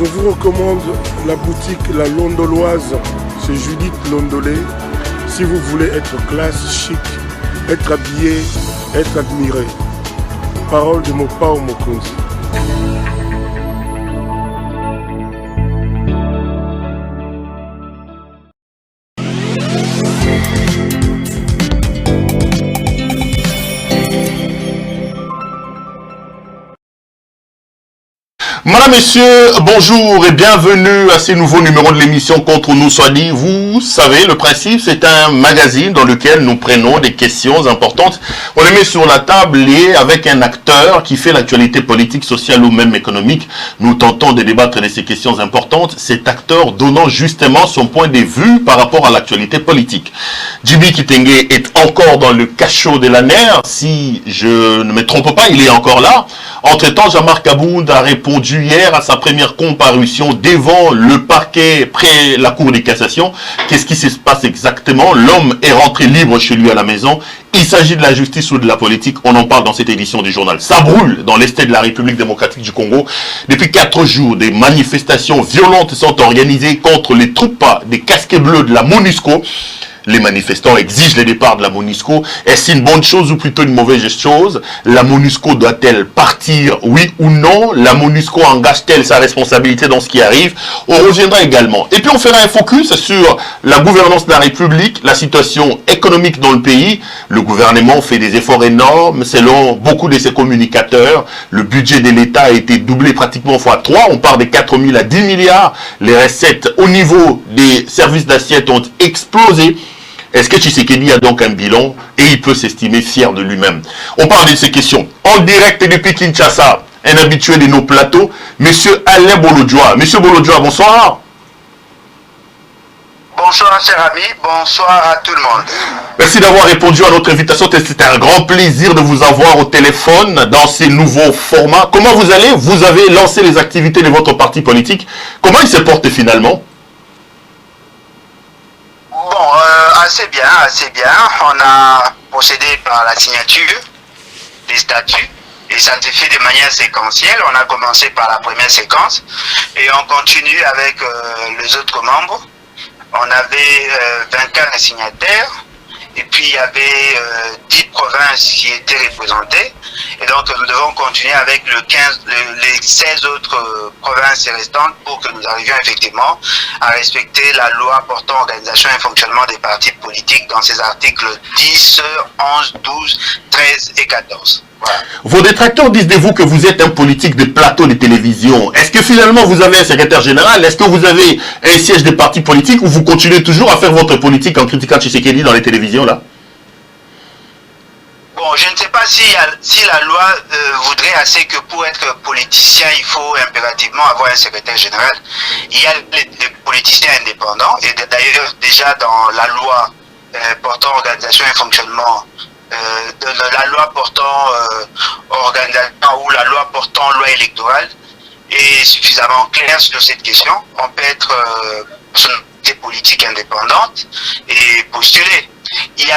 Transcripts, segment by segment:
Je vous recommande la boutique La Londoloise, c'est Judith Londolé. Si vous voulez être classe, chic, être habillé, être admiré. Parole de Mopao Mokonzi. Madame, Messieurs, bonjour et bienvenue à ce nouveau numéro de l'émission Contre nous soit dit. Vous savez, le principe, c'est un magazine dans lequel nous prenons des questions importantes. On les met sur la table et avec un acteur qui fait l'actualité politique, sociale ou même économique, nous tentons de débattre de ces questions importantes. Cet acteur donnant justement son point de vue par rapport à l'actualité politique. Djiby Kitenge est encore dans le cachot de la NER. Si je ne me trompe pas, il est encore là. Entre-temps, Jean-Marc Aboud a répondu hier à sa première comparution devant le parquet près la Cour de cassation. Qu'est-ce qui se passe exactement? L'homme est rentré libre chez lui à la maison. Il s'agit de la justice ou de la politique. On en parle dans cette édition du journal. Ça brûle dans l'est de la République démocratique du Congo. Depuis 4 jours, des manifestations violentes sont organisées contre les troupes des casquets bleus de la MONUSCO. Les manifestants exigent le départ de la MONUSCO. Est-ce une bonne chose ou plutôt une mauvaise chose? La MONUSCO doit-elle partir, oui ou non? La MONUSCO engage-t-elle sa responsabilité dans ce qui arrive? On reviendra également. Et puis on fera un focus sur la gouvernance de la République, la situation économique dans le pays. Le gouvernement fait des efforts énormes. Selon beaucoup de ses communicateurs, le budget de l'État a été doublé pratiquement x3. On part de 4 000 à 10 milliards. Les recettes au niveau des services d'assiette ont explosé. Est-ce que Tshisekedi a donc un bilan et il peut s'estimer fier de lui-même? On parle de ces questions en direct depuis Kinshasa, un habitué de nos plateaux, Monsieur Alain Bolodjoa. Monsieur Bolodjoa, bonsoir. Bonsoir, cher ami. Bonsoir à tout le monde. Merci d'avoir répondu à notre invitation. C'était un grand plaisir de vous avoir au téléphone dans ces nouveaux formats. Comment vous allez? Vous avez lancé les activités de votre parti politique. Comment il se porte finalement? Bon, assez bien, assez bien. On a procédé par la signature des statuts et ça s'est fait de manière séquentielle. On a commencé par la première séquence et on continue avec les autres membres. On avait 24 signataires et puis il y avait 10 provinces qui étaient représentées. Et donc nous devons continuer avec les 16 autres provinces restantes pour que nous arrivions effectivement à respecter la loi portant organisation et fonctionnement des partis politiques dans ses articles 10, 11, 12, 13 et 14. Voilà. Vos détracteurs disent de vous que vous êtes un politique de plateau de télévision. Est-ce que finalement vous avez un secrétaire général? Est-ce que vous avez un siège de parti politique ou vous continuez toujours à faire votre politique en critiquant Tshisekedi dans les télévisions là? Bon, je ne sais pas si la loi voudrait assez que pour être politicien, il faut impérativement avoir un secrétaire général. Il y a les politiciens indépendants et d'ailleurs déjà dans la loi portant organisation et fonctionnement, la loi portant organisation ou la loi portant loi électorale est suffisamment claire sur cette question. On peut être personnalité politique indépendante et postuler. Il y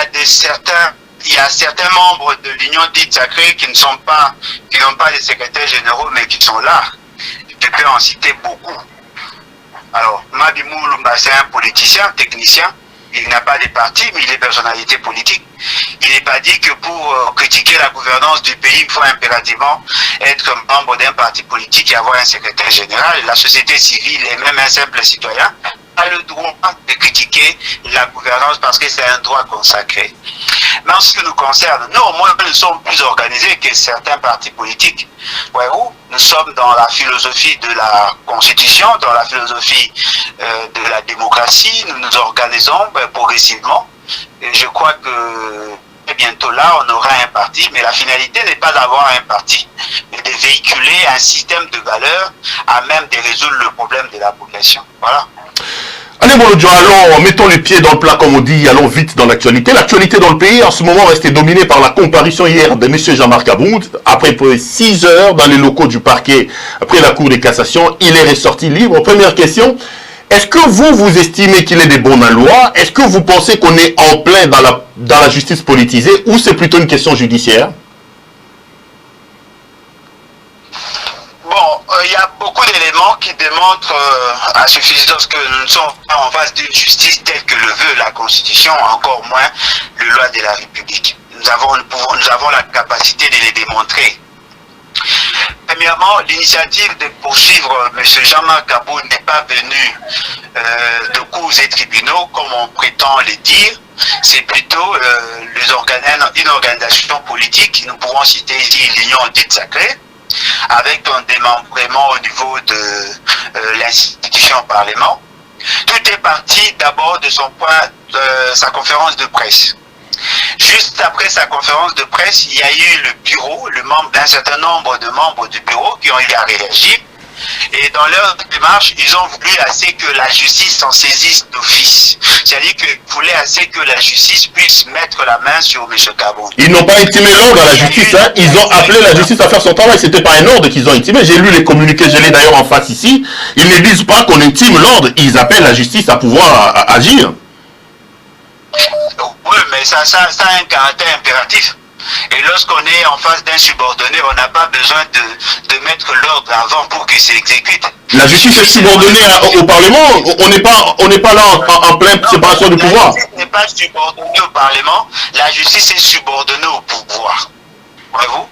a certains membres de l'Union dite sacrée qui n'ont pas de secrétaires généraux, mais qui sont là. Je peux en citer beaucoup. Alors, Mabimou Lumba, c'est un politicien, technicien. Il n'a pas de parti, mais il est personnalité politique. Il n'est pas dit que pour critiquer la gouvernance du pays, il faut impérativement être membre d'un parti politique et avoir un secrétaire général. La société civile et même un simple citoyen a le droit de critiquer la gouvernance parce que c'est un droit consacré. Mais en ce qui nous concerne, nous au moins nous sommes plus organisés que certains partis politiques. Voyez-vous, nous sommes dans la philosophie de la Constitution, dans la philosophie de la démocratie, nous nous organisons progressivement. Et je crois que bientôt là, on aura un parti, mais la finalité n'est pas d'avoir un parti, mais de véhiculer un système de valeurs à même de résoudre le problème de la population. Voilà. Allez Bolodjoa, allons, mettons les pieds dans le plat comme on dit, allons vite dans l'actualité. L'actualité dans le pays en ce moment restait dominée par la comparution hier de M. Jean-Marc Aboud. Après 6 heures dans les locaux du parquet, après la Cour de cassation, il est ressorti libre. Première question, est-ce que vous estimez qu'il est des bons en loi? Est-ce que vous pensez qu'on est en plein dans la justice politisée ou c'est plutôt une question judiciaire? Bon, il y a beaucoup d'éléments éléments qui démontrent à suffisance que nous ne sommes pas en face d'une justice telle que le veut la Constitution, encore moins le loi de la République. Nous avons la capacité de les démontrer. Premièrement, l'initiative de poursuivre M. Jean-Marc Kabound n'est pas venue de cours et tribunaux, comme on prétend le dire. C'est plutôt une organisation politique. Nous pourrons citer ici l'Union dite sacrée, avec un démembrement au niveau de l'institution Parlement. Tout est parti d'abord de sa conférence de presse. Juste après sa conférence de presse, il y a eu le bureau, un certain nombre de membres du bureau qui ont eu à réagir. Et dans leur démarche, ils ont voulu assez que la justice s'en saisisse d'office. C'est-à-dire qu'ils voulaient assez que la justice puisse mettre la main sur M. Kabound. Ils n'ont pas intimé l'ordre à la justice, hein. Ils ont appelé la justice à faire son travail. C'était pas un ordre qu'ils ont intimé. J'ai lu les communiqués, je l'ai d'ailleurs en face ici. Ils ne disent pas qu'on intime l'ordre, ils appellent la justice à pouvoir agir. Oui, mais ça a un caractère impératif. Et lorsqu'on est en face d'un subordonné, on n'a pas besoin de mettre l'ordre avant pour qu'il s'exécute. La justice est subordonnée au Parlement. On n'est pas là en pleine séparation du pouvoir. La justice n'est pas subordonnée au Parlement. La justice est subordonnée au pouvoir. Voyez-vous,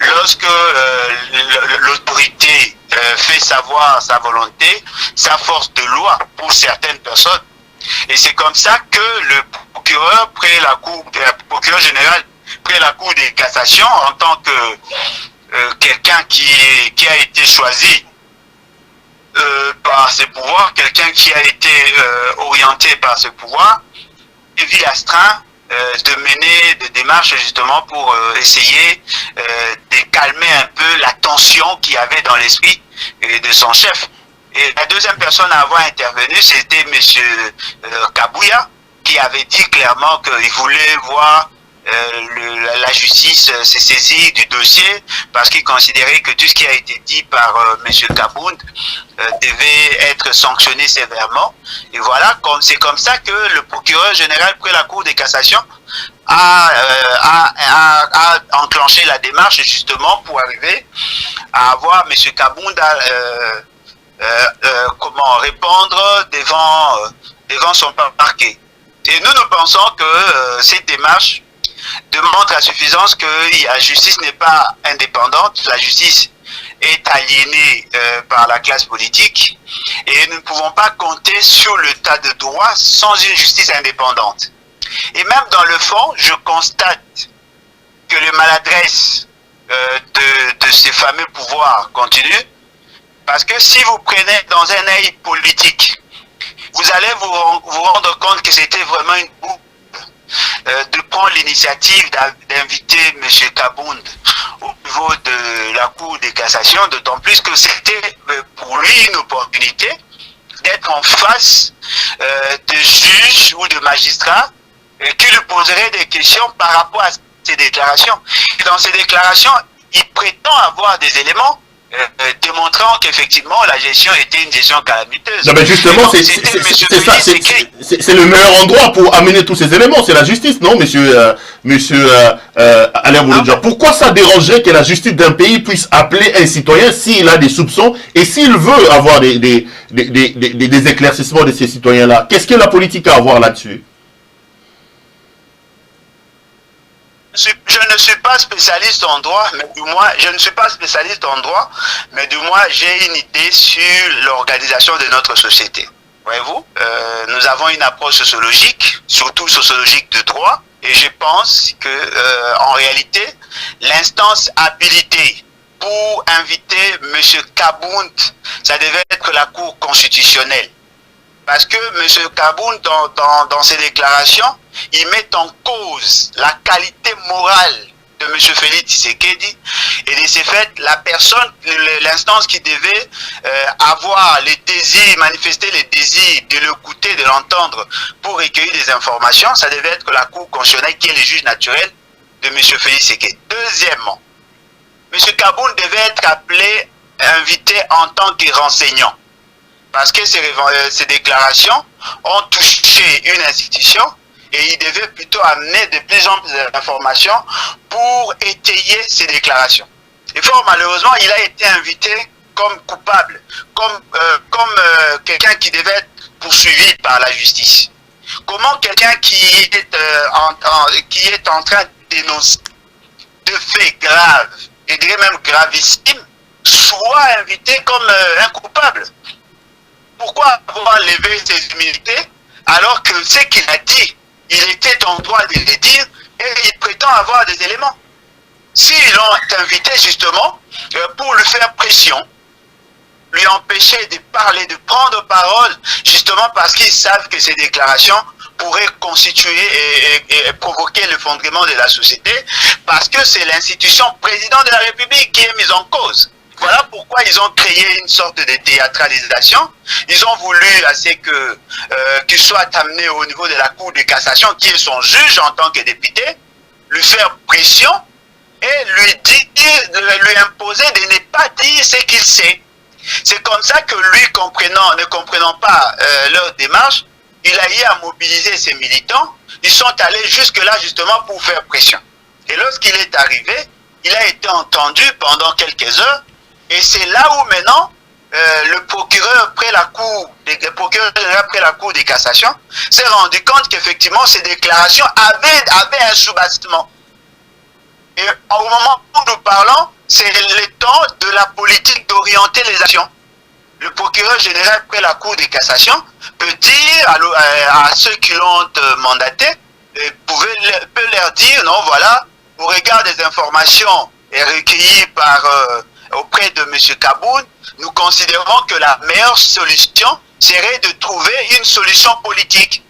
lorsque l'autorité fait savoir sa volonté, sa force de loi pour certaines personnes, et c'est comme ça que le procureur procureur général près la Cour de cassation en tant que quelqu'un qui a été choisi par ses pouvoirs, quelqu'un qui a été orienté par ce pouvoir, est vu astreint de mener des démarches justement pour essayer de calmer un peu la tension qu'il y avait dans l'esprit de son chef. Et la deuxième personne à avoir intervenu, c'était M. Kabouya, qui avait dit clairement qu'il voulait voir la justice s'est saisie du dossier parce qu'il considérait que tout ce qui a été dit par M. Kabound devait être sanctionné sévèrement. Et voilà, c'est comme ça que le procureur général près la Cour de cassation a enclenché la démarche justement pour arriver à avoir M. Kabound comment répondre devant son parquet. Et nous pensons que cette démarche démontre à suffisance que la justice n'est pas indépendante, la justice est aliénée par la classe politique et nous ne pouvons pas compter sur l'état de droit sans une justice indépendante. Et même dans le fond, je constate que les maladresses de ces fameux pouvoirs continuent, parce que si vous prenez dans un œil politique, vous allez vous rendre compte que c'était vraiment une boucle de prendre l'initiative d'inviter M. Kabound au niveau de la Cour de cassation, d'autant plus que c'était pour lui une opportunité d'être en face de juges ou de magistrats qui lui poseraient des questions par rapport à ses déclarations. Et dans ces déclarations, il prétend avoir des éléments démontrant qu'effectivement la gestion était une gestion calamiteuse. Non, mais justement, c'est le meilleur endroit pour amener tous ces éléments, c'est la justice, non, monsieur Alain Bouloudja? Pourquoi ça dérangerait que la justice d'un pays puisse appeler un citoyen s'il a des soupçons et s'il veut avoir des éclaircissements de ces citoyens-là? Qu'est-ce que la politique a à voir là-dessus? Je ne suis pas spécialiste en droit, mais du moins, j'ai une idée sur l'organisation de notre société. Voyez-vous, nous avons une approche sociologique, surtout sociologique de droit, et je pense que, en réalité, l'instance habilitée pour inviter M. Kabound, ça devait être la Cour constitutionnelle. Parce que M. Kabound, dans ses déclarations, il met en cause la qualité morale de M. Félix Tshisekedi et de ce fait, la personne, l'instance qui devait avoir les désirs, manifester les désirs de l'écouter, de l'entendre pour recueillir des informations, ça devait être la Cour constitutionnelle qui est le juge naturel de M. Félix Tshisekedi. Deuxièmement, M. Kabound devait être appelé, invité en tant que renseignant. Parce que ces déclarations ont touché une institution et il devait plutôt amener de plus en plus d'informations pour étayer ces déclarations. Et fort malheureusement, il a été invité comme coupable, comme quelqu'un qui devait être poursuivi par la justice? Comment quelqu'un qui est en train de dénoncer de faits graves, je dirais même gravissimes, soit invité comme un coupable? Pourquoi avoir levé ses immunités alors que ce qu'il a dit, il était en droit de le dire et il prétend avoir des éléments? S'ils l'ont invité justement pour lui faire pression, lui empêcher de parler, de prendre parole, justement parce qu'ils savent que ces déclarations pourraient constituer et provoquer l'effondrement de la société, parce que c'est l'institution président de la République qui est mise en cause. Voilà pourquoi ils ont créé une sorte de théâtralisation. Ils ont voulu qu'il soit amené au niveau de la Cour de cassation, qui est son juge en tant que député, lui faire pression et lui imposer de ne pas dire ce qu'il sait. C'est comme ça que lui, ne comprenant pas leur démarche, il a eu à mobiliser ses militants. Ils sont allés jusque-là justement pour faire pression. Et lorsqu'il est arrivé, il a été entendu pendant quelques heures. Et c'est là où maintenant, le procureur après la Cour de cassation s'est rendu compte qu'effectivement ces déclarations avaient un soubassement. Et au moment où nous parlons, c'est le temps de la politique d'orienter les actions. Le procureur général après la Cour de cassation peut dire à ceux qui l'ont mandaté, peut leur dire, non, voilà, au regard des informations recueillies auprès de M. Kaboun, nous considérons que la meilleure solution serait de trouver une solution politique.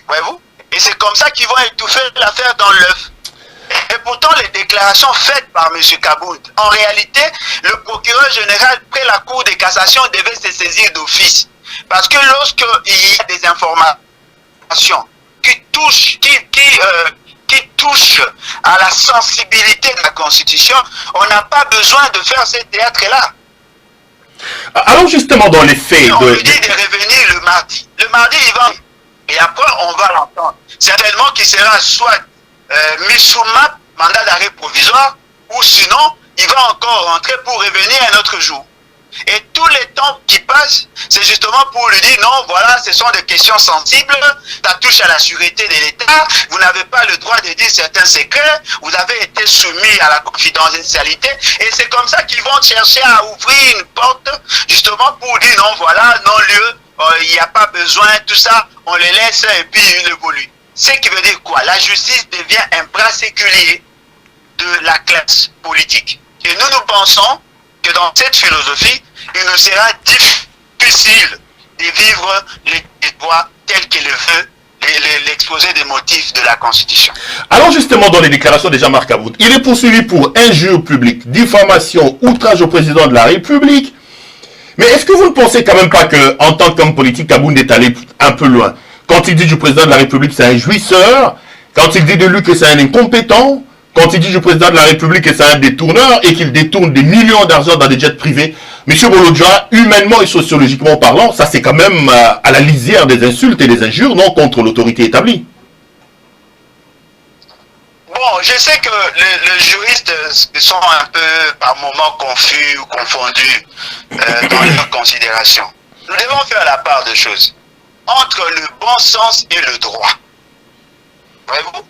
Voyez-vous? Et c'est comme ça qu'ils vont étouffer l'affaire dans l'œuf. Et pourtant, les déclarations faites par M. Kaboun, en réalité, le procureur général près la Cour de cassation devait se saisir d'office. Parce que lorsqu'il y a des informations qui touchent à la sensibilité de la Constitution, on n'a pas besoin de faire ce théâtre-là. Alors justement, dans les faits... On lui dit de revenir le mardi. Le mardi, il va... Et après, on va l'entendre. Certainement qu'il sera soit mis sous mandat d'arrêt provisoire, ou sinon, il va encore rentrer pour revenir un autre jour. Et tous les temps qui passent, c'est justement pour lui dire non, voilà, ce sont des questions sensibles, ça touche à la sûreté de l'État, vous n'avez pas le droit de dire certains secrets, vous avez été soumis à la confidentialité, et c'est comme ça qu'ils vont chercher à ouvrir une porte, justement pour dire non, voilà, non-lieu, il n'y a pas besoin, tout ça, on les laisse et puis ils évoluent. Ce qui veut dire quoi? La justice devient un bras séculier de la classe politique. Et nous pensons que dans cette philosophie, il nous sera difficile de vivre les droits tels que le veut l'exposé des motifs de la Constitution. Alors justement, dans les déclarations de Jean-Marc Kaboun, il est poursuivi pour injure publique, diffamation, outrage au président de la République. Mais est-ce que vous ne pensez quand même pas qu'en tant qu'homme politique, Kaboun est allé un peu loin? Quand il dit du président de la République c'est un jouisseur, quand il dit de lui que c'est un incompétent, quand il dit du président de la République que c'est un détourneur et qu'il détourne des millions d'argent dans des jets privés, M. Bolodja, humainement et sociologiquement parlant, ça c'est quand même à la lisière des insultes et des injures, non, contre l'autorité établie. Bon, je sais que les juristes sont un peu par moments confus ou confondus dans leurs considérations. Nous devons faire la part de choses entre le bon sens et le droit. Voyez-vous?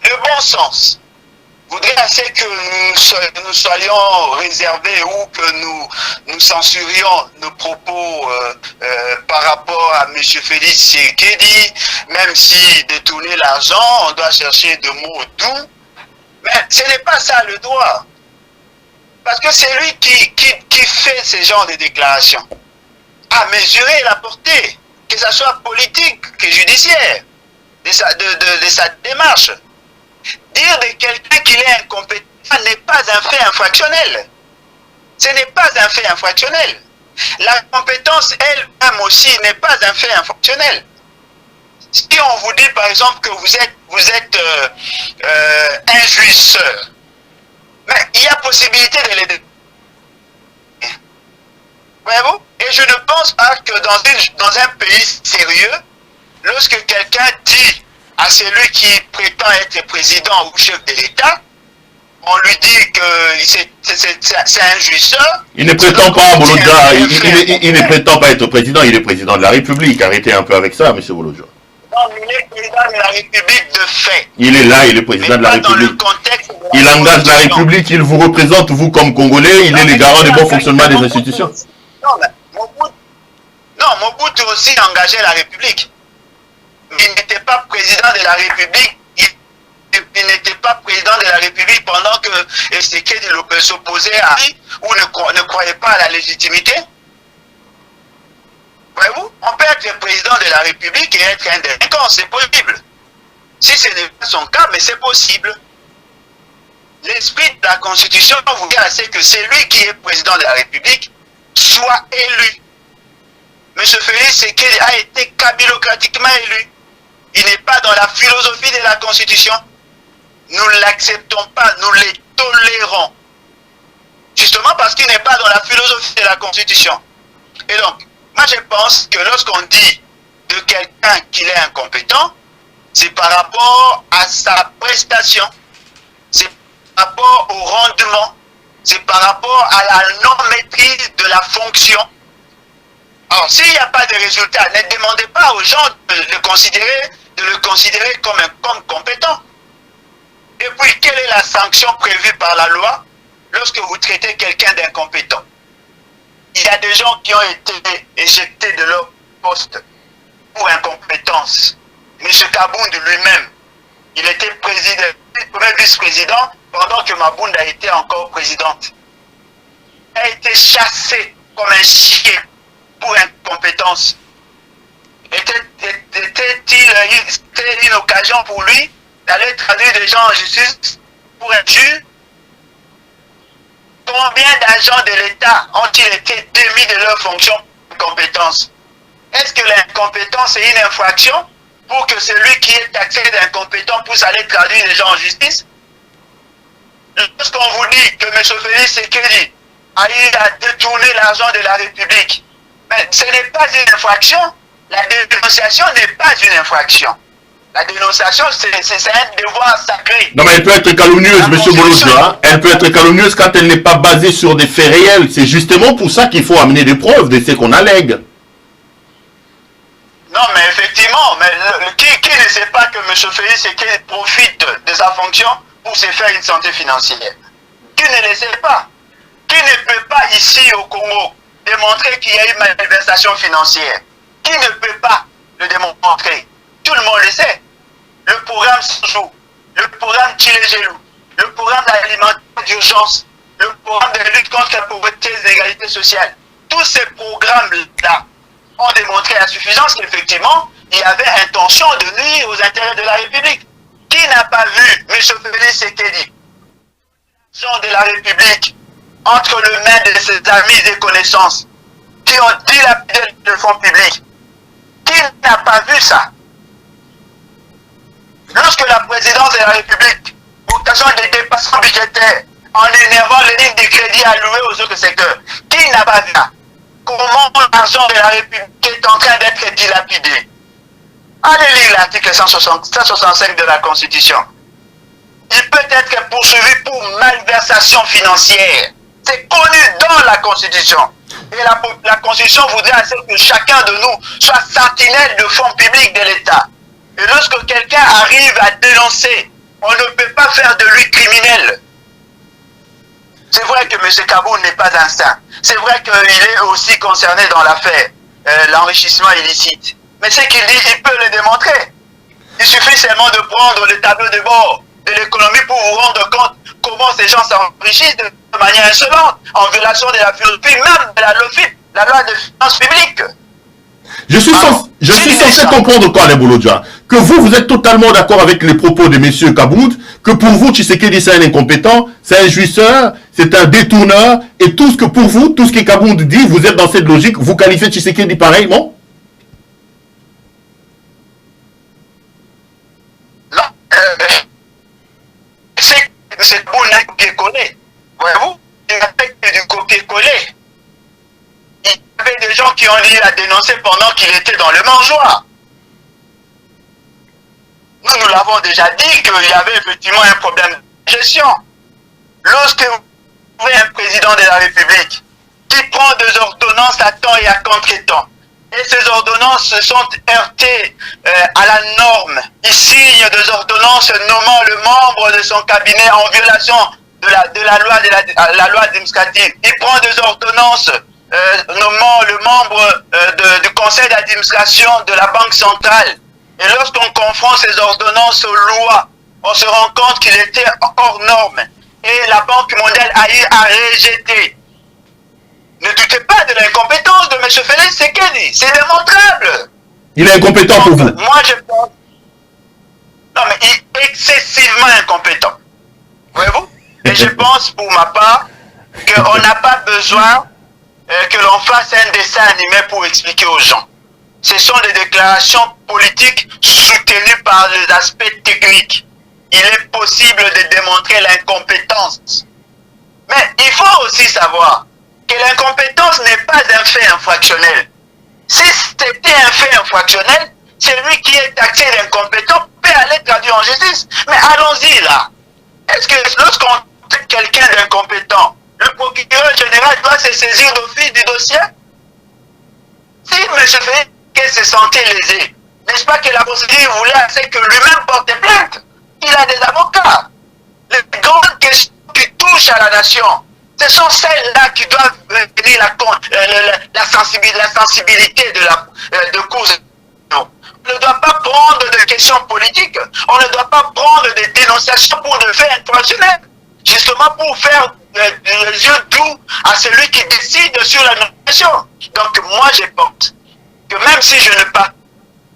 Le bon sens voudrait assez que nous soyons réservés ou que nous censurions nos propos par rapport à M. Félix Tshisekedi, même si détourner l'argent, on doit chercher de mots doux. Mais ce n'est pas ça le droit. Parce que c'est lui qui fait ce genre de déclarations. À mesurer la portée, que ce soit politique que judiciaire, de sa démarche. Dire de quelqu'un qu'il est incompétent n'est pas un fait infractionnel. Ce n'est pas un fait infractionnel. La compétence elle-même aussi n'est pas un fait infractionnel. Si on vous dit par exemple que vous êtes un jouisseur, mais il y a possibilité de l'aider. Voyez-vous? Et je ne pense pas que dans un pays sérieux, lorsque quelqu'un dit à celui qui prétend être président ou chef de l'État, on lui dit que c'est un jouisseur. Il ne prétend pas, Bolodja, il ne prétend pas être président, il est président de la République. Arrêtez un peu avec ça, M. Bolodja. Non, il est président de la République de fait. Il est là, il est président de la République. Il engage la République, il vous représente, vous comme Congolais, il est le garant du bon fonctionnement des institutions. Non, mais Mobutu aussi engageait la République. Il n'était pas président de la République. Il n'était pas président de la République pendant que Tshisekedi s'opposait à lui ou ne croyait pas à la légitimité. Voyez-vous, on peut être président de la République et être un délinquant, c'est possible. Si ce n'est pas son cas, mais c'est possible. L'esprit de la Constitution vous dit assez que c'est lui qui est président de la République soit élu. M. Félix Tshisekedi a été kabylocratiquement élu. Il n'est pas dans la philosophie de la Constitution. Nous ne l'acceptons pas, nous les tolérons. Justement parce qu'il n'est pas dans la philosophie de la Constitution. Et donc, moi je pense que lorsqu'on dit de quelqu'un qu'il est incompétent, c'est par rapport à sa prestation, c'est par rapport au rendement, c'est par rapport à la non-maîtrise de la fonction. Alors, s'il n'y a pas de résultat, ne demandez pas aux gens de le considérer comme compétent. Et puis, quelle est la sanction prévue par la loi lorsque vous traitez quelqu'un d'incompétent? Il y a des gens qui ont été éjectés de leur poste pour incompétence. M. Kabound lui-même, il était président, premier vice-président pendant que Mabunda était encore présidente. Il a été chassé comme un chien pour incompétence. Était-il une occasion pour lui d'aller traduire des gens en justice pour un juge? Combien d'agents de l'État ont-ils été démis de leur fonction de compétence? Est-ce que l'incompétence est une infraction pour que celui qui est taxé d'incompétent puisse aller traduire les gens en justice? Lorsqu'on vous dit que M. Félix Tshisekedi a eu à détourner l'argent de la République, mais ce n'est pas une infraction. La dénonciation n'est pas une infraction. La dénonciation, c'est un devoir sacré. Non, mais elle peut être calomnieuse, M. Bolodja. Elle peut être calomnieuse quand elle n'est pas basée sur des faits réels. C'est justement pour ça qu'il faut amener des preuves de ce qu'on allègue. Non, mais effectivement, mais qui ne sait pas que M. Félix Tshisekedi profite de sa fonction pour se faire une santé financière? Qui ne le sait pas? Qui ne peut pas ici au Congo démontrer qu'il y a eu malversation financière? Qui ne peut pas le démontrer? Tout le monde le sait. Le programme Sanjou, le programme Tchilegelou, le programme d'alimentaire d'urgence, le programme de lutte contre la pauvreté et l'égalité sociale, tous ces programmes-là ont démontré à suffisance qu'effectivement, il y avait intention de nuire aux intérêts de la République. Qui n'a pas vu M. Félix Tshisekedi, l'argent de la République, entre les mains de ses amis et connaissances, qui ont dilapidé le fonds public? Qui n'a pas vu ça? Lorsque la présidence de la République, pour occasion des dépassements budgétaires, en énervant les lignes de crédit allouées aux autres secteurs, qui n'a pas vu ça? Comment l'argent de la République est en train d'être dilapidé? Allez lire l'article 165 de la Constitution. Il peut être poursuivi pour malversation financière. C'est connu dans la Constitution. Et la Constitution voudrait que chacun de nous soit sentinelle de fonds publics de l'État. Et lorsque quelqu'un arrive à dénoncer, on ne peut pas faire de lui criminel. C'est vrai que M. Kabound n'est pas un saint. C'est vrai qu'il est aussi concerné dans l'affaire, l'enrichissement illicite. Mais ce qu'il dit, il peut le démontrer. Il suffit seulement de prendre le tableau de bord de l'économie pour vous rendre compte comment ces gens s'enrichissent de manière insolente, en violation de la philosophie même de la LOFIP, la loi de finances publiques. Je suis censé comprendre quoi, les Bolodja? Que vous êtes totalement d'accord avec les propos de M. Kabound, que pour vous, Tshisekedi, c'est un incompétent, c'est un jouisseur, c'est un détourneur, et tout ce que pour vous, tout ce que Kabound dit, vous êtes dans cette logique, vous qualifiez Tshisekedi pareillement? Non, c'est pour un copier-coller. Voyez-vous, il n'a fait du copier-coller. Il y avait des gens qui ont eu à dénoncer pendant qu'il était dans le mangeoire. Nous l'avons déjà dit qu'il y avait effectivement un problème de gestion. Lorsque vous avez un président de la République qui prend des ordonnances à temps et à contre-temps, et ces ordonnances se sont heurtées à la norme, il signe des ordonnances nommant le membre de son cabinet en violation de la loi administrative. Il prend des ordonnances nommant le membre du conseil d'administration de la Banque centrale. Et lorsqu'on confronte ces ordonnances aux lois, on se rend compte qu'il était hors norme. Et la Banque mondiale a eu à rejeter. Ne doutez pas de l'incompétence de M. Félix Tshisekedi. C'est démontrable. Il est incompétent pour vous. Moi, je pense... Non, mais il est excessivement incompétent. Voyez-vous? Et je pense, pour ma part, qu'on n'a pas besoin que l'on fasse un dessin animé pour expliquer aux gens. Ce sont des déclarations politiques soutenues par les aspects techniques. Il est possible de démontrer l'incompétence. Mais il faut aussi savoir que l'incompétence n'est pas un fait infractionnel. Si c'était un fait infractionnel, celui qui est taxé d'incompétent peut aller traduire en justice. Mais allons-y là. Est-ce que lorsqu'on traite quelqu'un d'incompétent, le procureur général doit se saisir d'office du dossier? Si M. Félix se sentait lésé, n'est-ce pas que la procédure voulait assez que lui-même porte plainte? Il a des avocats. Les grandes questions qui touchent à la nation, ce sont celles-là qui doivent venir la sensibilité de cause. On ne doit pas prendre de questions politiques, on ne doit pas prendre des dénonciations pour des faits infractionnels, justement pour faire les yeux doux à celui qui décide sur la nation. Donc moi je pense que même si je ne parle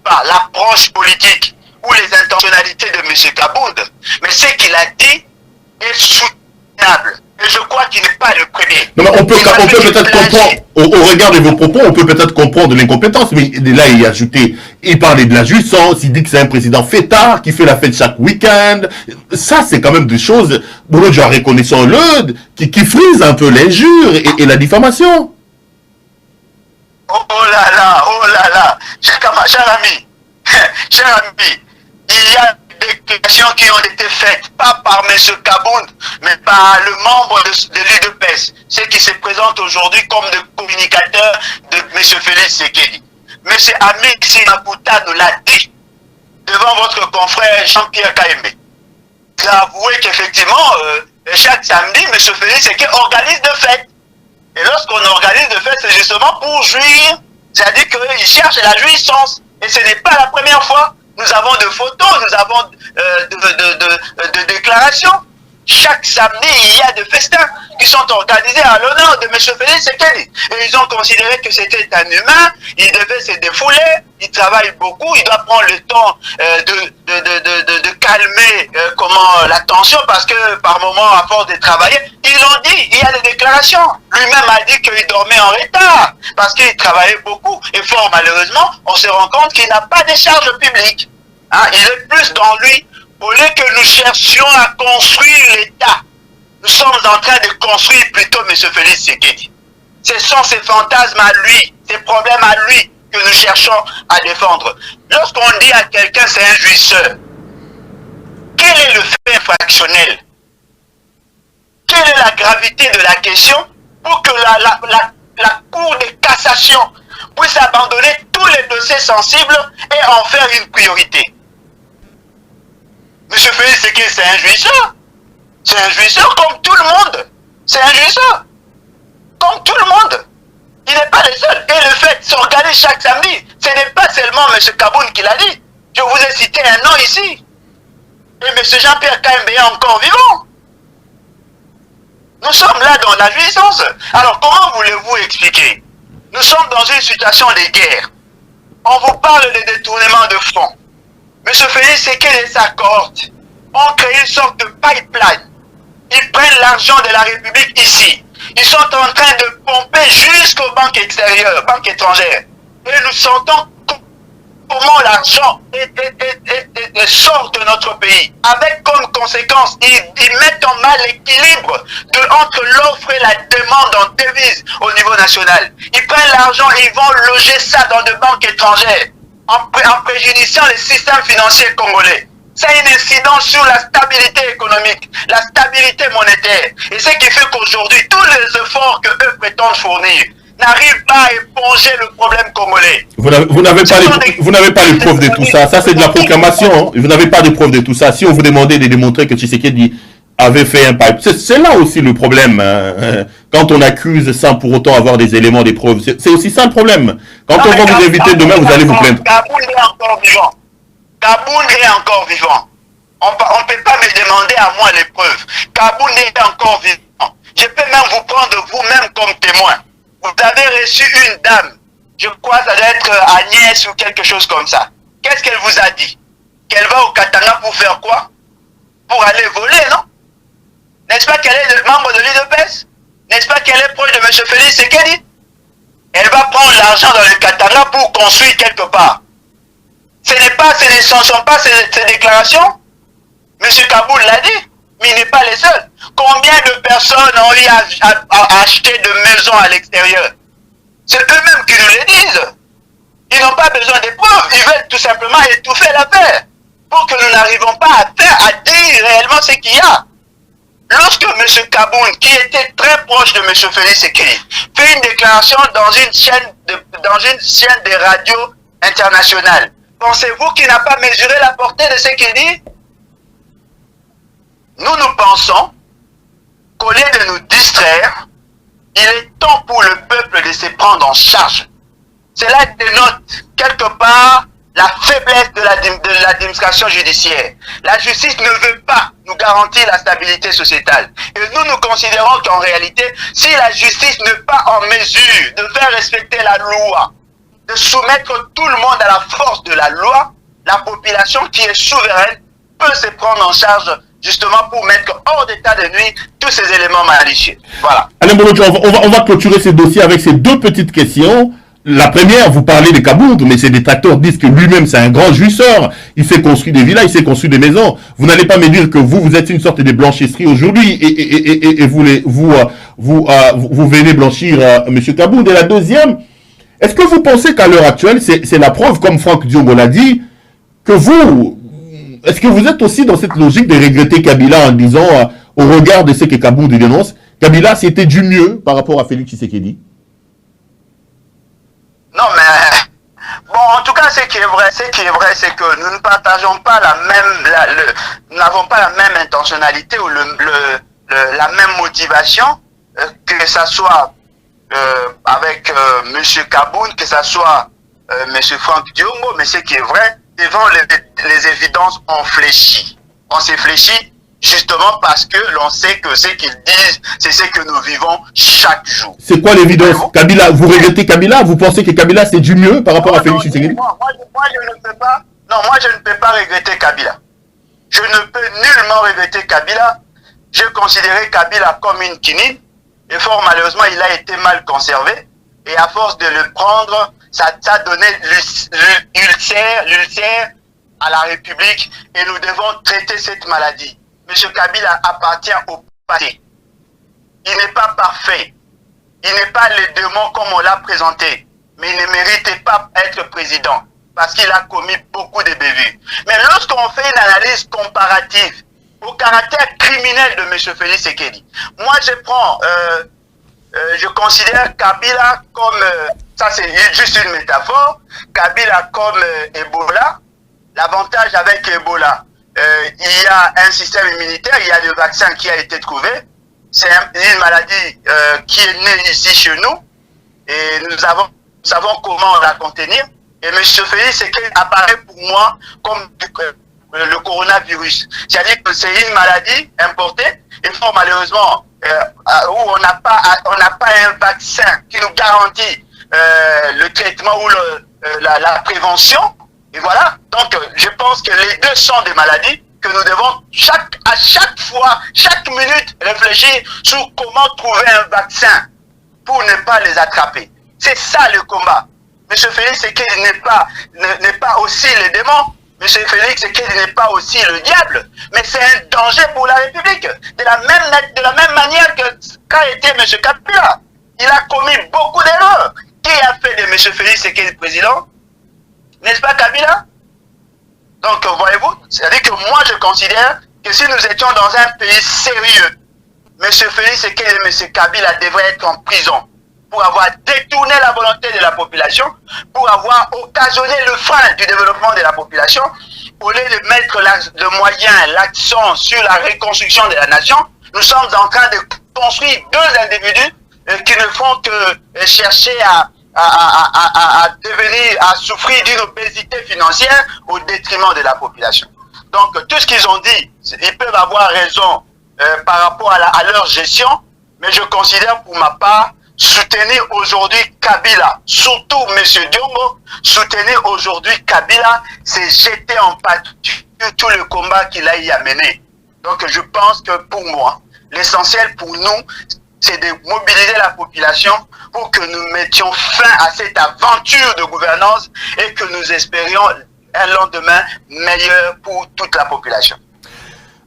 pas l'approche politique ou les intentionnalités de M. Kabound, mais ce qu'il a dit est soutenable. Et je crois qu'il n'est pas le premier. Non, mais on peut peut-être comprendre, au regard de vos propos, on peut peut-être comprendre l'incompétence, mais là, il a ajouté, il parlait de la jouissance, il dit que c'est un président fêtard, qui fait la fête chaque week-end. Ça, c'est quand même des choses, reconnaissons-le, qui frisent un peu l'injure et la diffamation. Oh là là, cher ami, il y a des déclarations qui ont été faites, pas par M. Kabound, mais par le membre de l'UDPS, ceux qui se présentent aujourd'hui comme des communicateurs de M. Félix Tshisekedi. M. Amik Sinaputa nous l'a dit devant votre confrère Jean-Pierre Kayembe. Il a avoué qu'effectivement, chaque samedi, M. Félix Tshisekedi organise des fêtes. Et lorsqu'on organise des fêtes, c'est justement pour jouir, c'est-à-dire qu'il cherche la jouissance. Et ce n'est pas la première fois. Nous avons de photos, nous avons de déclarations. Chaque samedi, il y a des festins qui sont organisés à l'honneur de M. Félix Tshisekedi. Et ils ont considéré que c'était un humain, il devait se défouler, il travaille beaucoup, il doit prendre le temps de calmer la tension, parce que par moment, à force de travailler, ils l'ont dit, il y a des déclarations. Lui-même a dit qu'il dormait en retard, parce qu'il travaillait beaucoup, et fort malheureusement, on se rend compte qu'il n'a pas de charge publique. Hein, il est plus dans lui. Au lieu que nous cherchions à construire l'État, nous sommes en train de construire plutôt M. Félix Tshisekedi. Ce sont ses fantasmes à lui, ses problèmes à lui que nous cherchons à défendre. Lorsqu'on dit à quelqu'un c'est un jouisseur, quel est le fait infractionnel? Quelle est la gravité de la question pour que la Cour de cassation puisse abandonner tous les dossiers sensibles et en faire une priorité? Monsieur Félix Tshisekedi, c'est un jouisseur. C'est un jouisseur comme tout le monde. C'est un jouisseur. Comme tout le monde. Il n'est pas le seul. Et le fait s'organiser chaque samedi, ce n'est pas seulement M. Kabound qui l'a dit. Je vous ai cité un nom ici. Et M. Jean-Pierre Kayembe est encore vivant. Nous sommes là dans la jouissance. Alors comment voulez-vous expliquer? Nous sommes dans une situation de guerre. On vous parle de détournement de fonds. M. Félix Tshisekedi et sa cohorte ont créé une sorte de pipeline. Ils prennent l'argent de la République ici. Ils sont en train de pomper jusqu'aux banques extérieures, banques étrangères. Et nous sentons comment l'argent sort de notre pays. Avec comme conséquence, ils mettent en mal l'équilibre entre l'offre et la demande en devises au niveau national. Ils prennent l'argent et ils vont loger ça dans des banques étrangères, en préjudiciant le système financier congolais. Ça a une incidence sur la stabilité économique, la stabilité monétaire. Et ce qui fait qu'aujourd'hui, tous les efforts que eux prétendent fournir n'arrivent pas à éponger le problème congolais. Vous n'avez pas les preuves de tout ça. Ça, c'est de la proclamation. Hein. Vous n'avez pas de preuves de tout ça. Si on vous demandait de démontrer que Tshisekedi avait fait un pipe, c'est là aussi le problème. Hein. Quand on accuse sans pour autant avoir des éléments, des preuves, c'est aussi ça le problème. Quand on va vous inviter demain, vous allez vous plaindre. Kaboul est encore vivant. Kaboul est encore vivant. On ne peut pas me demander à moi les preuves. Kaboul est encore vivant. Je peux même vous prendre vous-même comme témoin. Vous avez reçu une dame, je crois que ça doit être Agnès ou quelque chose comme ça. Qu'est-ce qu'elle vous a dit? Qu'elle va au Katanga pour faire quoi? Pour aller voler, non? N'est-ce pas qu'elle est membre de l'UDPS? N'est-ce pas qu'elle est proche de M. Félix Tshisekedi? Elle va prendre l'argent dans le Katanga pour construire quelque part. Ce ne sont pas ces déclarations? M. Kaboul l'a dit, mais il n'est pas les seuls. Combien de personnes ont eu à acheter de maisons à l'extérieur? C'est eux-mêmes qui nous les disent. Ils n'ont pas besoin de preuves. Ils veulent tout simplement étouffer l'affaire pour que nous n'arrivons pas à dire réellement ce qu'il y a. Lorsque M. Kaboul, qui était très proche de M. Félix Tshisekedi, fait une déclaration dans une chaîne de radio internationale, pensez-vous qu'il n'a pas mesuré la portée de ce qu'il dit? Nous pensons qu'au lieu de nous distraire, il est temps pour le peuple de se prendre en charge. Cela dénote quelque part la faiblesse de l'administration judiciaire. La justice ne veut pas nous garantir la stabilité sociétale. Et nous considérons qu'en réalité, si la justice n'est pas en mesure de faire respecter la loi, de soumettre tout le monde à la force de la loi, la population qui est souveraine peut se prendre en charge justement pour mettre hors d'état de nuit tous ces éléments malicieux. Voilà. Alain Bolodjo, on va clôturer ce dossier avec ces deux petites questions. La première, vous parlez de Kaboul, mais ces détracteurs disent que lui-même c'est un grand jouisseur. Il s'est construit des villas, il s'est construit des maisons. Vous n'allez pas me dire que vous êtes une sorte de blanchisserie aujourd'hui et vous venez blanchir M. Kaboul. Et la deuxième, est-ce que vous pensez qu'à l'heure actuelle, c'est la preuve, comme Franck Diongo l'a dit, que est-ce que vous êtes aussi dans cette logique de regretter Kabila en disant, au regard de ce que Kaboul dénonce, Kabila c'était du mieux par rapport à Félix Tshisekedi? Non, mais bon, en tout cas, ce qui est vrai, c'est que nous ne partageons pas nous n'avons pas la même intentionnalité ou la même motivation, que ça soit avec M. Kaboul, que ça soit M. Franck Diongo, mais ce qui est vrai, devant les évidences, on fléchit. On s'est fléchi justement parce que l'on sait que ce qu'ils disent, c'est ce que nous vivons chaque jour. C'est quoi l'évidence? Kabila, vous regrettez Kabila? Vous pensez que Kabila c'est du mieux par rapport à Félix Tshisekedi? Moi, je ne peux pas. Non, moi, je ne peux pas regretter Kabila. Je ne peux nullement regretter Kabila. J'ai considéré Kabila comme une quinine. Et fort malheureusement, il a été mal conservé. Et à force de le prendre, ça a donné l'ulcère à la République. Et nous devons traiter cette maladie. M. Kabila appartient au passé. Il n'est pas parfait. Il n'est pas le démon comme on l'a présenté. Mais il ne méritait pas être président. Parce qu'il a commis beaucoup de bévues. Mais lorsqu'on fait une analyse comparative au caractère criminel de M. Félix Tshisekedi, moi je considère Kabila comme, ça c'est juste une métaphore, Kabila comme Ebola. L'avantage avec Ebola, il y a un système immunitaire, il y a le vaccin qui a été trouvé. C'est une maladie qui est née ici chez nous et nous savons comment la contenir. Et M. Félix Tshisekedi apparaît pour moi comme le coronavirus. C'est-à-dire que c'est une maladie importée et fort malheureusement où on n'a pas un vaccin qui nous garantit le traitement ou la prévention. Et voilà, donc je pense que les deux sont des maladies que nous devons à chaque fois, chaque minute réfléchir sur comment trouver un vaccin pour ne pas les attraper. C'est ça le combat. M. Félix Tshisekedi n'est pas aussi le démon. M. Félix Tshisekedi n'est pas aussi le diable. Mais c'est un danger pour la République. De la même manière qu'a été M. Kabila. Il a commis beaucoup d'erreurs. Qui a fait de M. Félix Tshisekedi président? N'est-ce pas Kabila? Donc, voyez-vous, c'est-à-dire que moi, je considère que si nous étions dans un pays sérieux, M. Félix Tshisekedi et M. Kabila devraient être en prison pour avoir détourné la volonté de la population, pour avoir occasionné le frein du développement de la population, au lieu de mettre le moyen, l'accent sur la reconstruction de la nation. Nous sommes en train de construire deux individus qui ne font que chercher à devenir, à souffrir d'une obésité financière au détriment de la population. Donc, tout ce qu'ils ont dit, ils peuvent avoir raison par rapport à leur gestion, mais je considère pour ma part, soutenir aujourd'hui Kabila, surtout M. Diongo, soutenir aujourd'hui Kabila, c'est jeter en pâture tout le combat qu'il a y à mener. Donc, je pense que pour moi, l'essentiel pour nous, c'est de mobiliser la population pour que nous mettions fin à cette aventure de gouvernance et que nous espérions un lendemain meilleur pour toute la population.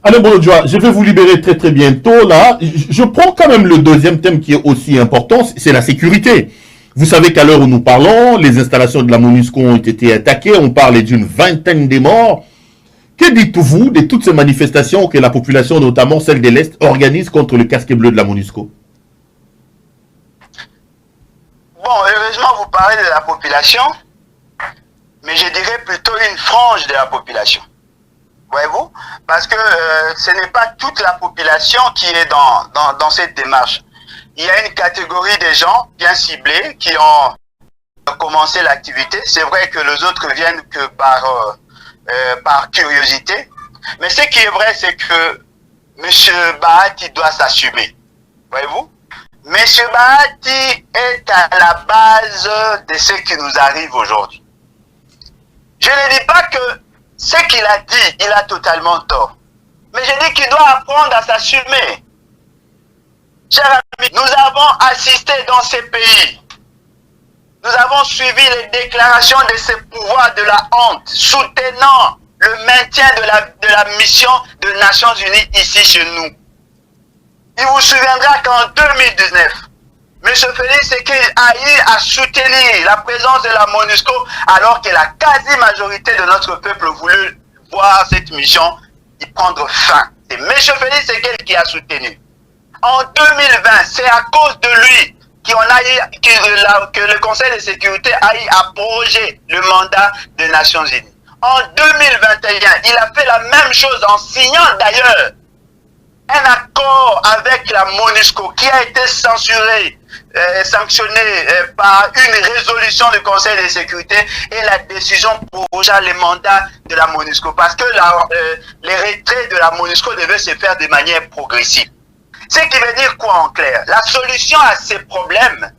Alain Bolodjoa, je vais vous libérer très très bientôt. Là, je prends quand même le deuxième thème qui est aussi important, c'est la sécurité. Vous savez qu'à l'heure où nous parlons, les installations de la MONUSCO ont été attaquées, on parle d'une vingtaine de morts. Que dites-vous de toutes ces manifestations que la population, notamment celle de l'Est, organise contre le casque bleu de la MONUSCO? Bon, heureusement, vous parlez de la population, mais je dirais plutôt une frange de la population. Voyez-vous? Parce que ce n'est pas toute la population qui est dans cette démarche. Il y a une catégorie de gens bien ciblés qui ont commencé l'activité. C'est vrai que les autres viennent que par curiosité. Mais ce qui est vrai, c'est que M. Bahati doit s'assumer. Voyez-vous? M. Bahati est à la base de ce qui nous arrive aujourd'hui. Je ne dis pas que ce qu'il a dit, il a totalement tort. Mais je dis qu'il doit apprendre à s'assumer. Chers amis, nous avons assisté dans ces pays. Nous avons suivi les déclarations de ces pouvoirs de la honte, soutenant le maintien de la mission des Nations Unies ici chez nous. Il vous souviendra qu'en 2019, M. Félix Tshisekedi a eu à soutenir la présence de la MONUSCO alors que la quasi-majorité de notre peuple voulait voir cette mission y prendre fin. C'est M. Félix Tshisekedi qui a soutenu. En 2020, c'est à cause de lui que le Conseil de sécurité a eu à abroger le mandat des Nations Unies. En 2021, il a fait la même chose en signant d'ailleurs un accord avec la MONUSCO qui a été censuré, sanctionné par une résolution du Conseil de sécurité et la décision pour le mandat de la MONUSCO parce que les retraits de la MONUSCO devaient se faire de manière progressive. Ce qui veut dire quoi en clair? La solution à ces problèmes